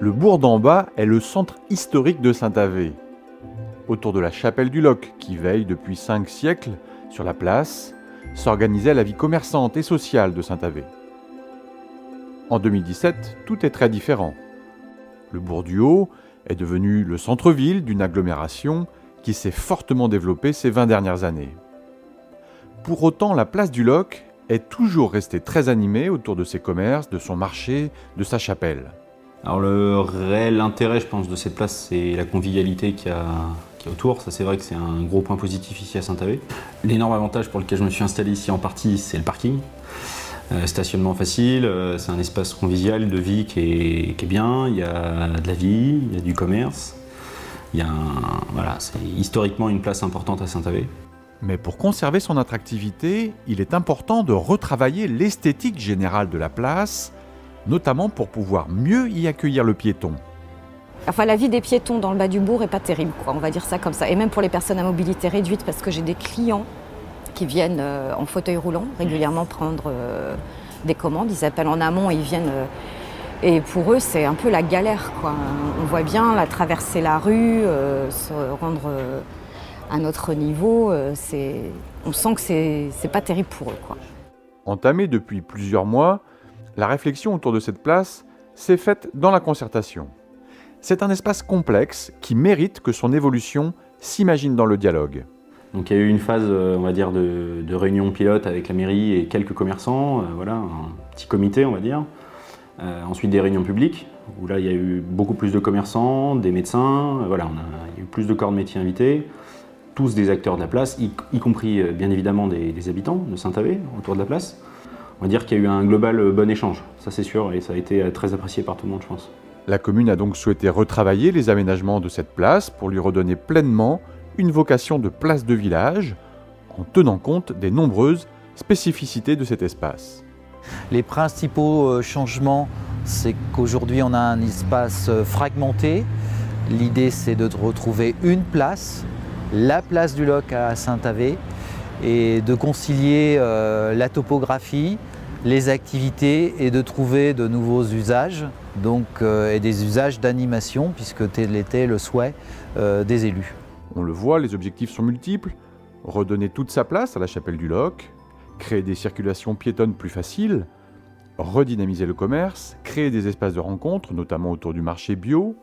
Le bourg d'en bas est le centre historique de Saint-Avé. Autour de la chapelle du Loc, qui veille depuis 5 siècles sur la place, s'organisait la vie commerçante et sociale de Saint-Avé. En 2017, tout est très différent. Le bourg du Haut est devenu le centre-ville d'une agglomération qui s'est fortement développée ces 20 dernières années. Pour autant, la place du Loc est toujours restée très animée autour de ses commerces, de son marché, de sa chapelle. Alors le réel intérêt, je pense, de cette place, c'est la convivialité qu'il y a autour. Ça, c'est vrai que c'est un gros point positif ici à Saint-Avé. L'énorme avantage pour lequel je me suis installé ici en partie, c'est le parking. Stationnement facile, c'est un espace convivial de vie qui est bien. Il y a de la vie, il y a du commerce. Voilà, c'est historiquement une place importante à Saint-Avé. Mais pour conserver son attractivité, il est important de retravailler l'esthétique générale de la place, notamment pour pouvoir mieux y accueillir le piéton. Enfin, la vie des piétons dans le bas du bourg est pas terrible, quoi, on va dire ça comme ça. Et même pour les personnes à mobilité réduite, parce que j'ai des clients qui viennent en fauteuil roulant régulièrement prendre des commandes. Ils appellent en amont et ils viennent. Et pour eux, c'est un peu la galère, quoi. On voit bien traverser la rue, se rendre à notre niveau. On sent que c'est pas terrible pour eux, quoi. Entamée depuis plusieurs mois, la réflexion autour de cette place s'est faite dans la concertation. C'est un espace complexe qui mérite que son évolution s'imagine dans le dialogue. Donc il y a eu une phase, on va dire, de réunion pilote avec la mairie et quelques commerçants, voilà, un petit comité, on va dire. Ensuite des réunions publiques, où là il y a eu beaucoup plus de commerçants, des médecins, voilà, il y a eu plus de corps de métier invités, tous des acteurs de la place, y compris bien évidemment des habitants de Saint-Avé autour de la place. On va dire qu'il y a eu un global bon échange, ça c'est sûr, et ça a été très apprécié par tout le monde, je pense. La commune a donc souhaité retravailler les aménagements de cette place pour lui redonner pleinement une vocation de place de village, en tenant compte des nombreuses spécificités de cet espace. Les principaux changements, c'est qu'aujourd'hui on a un espace fragmenté. L'idée c'est de retrouver une place, la place du Loc à Saint-Avé, et de concilier la topographie, les activités et de trouver de nouveaux usages, et des usages d'animation, puisque tel était le souhait des élus. On le voit, les objectifs sont multiples. Redonner toute sa place à la chapelle du Loc, créer des circulations piétonnes plus faciles, redynamiser le commerce, créer des espaces de rencontre, notamment autour du marché bio.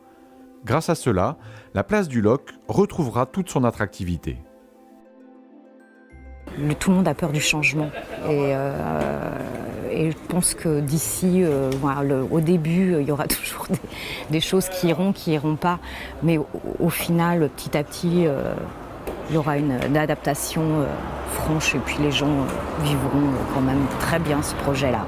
Grâce à cela, la place du Loc retrouvera toute son attractivité. Tout le monde a peur du changement. Et je pense que d'ici, au début, il y aura toujours des choses qui iront pas. Mais au final, petit à petit, il y aura une adaptation franche et puis les gens vivront quand même très bien ce projet-là.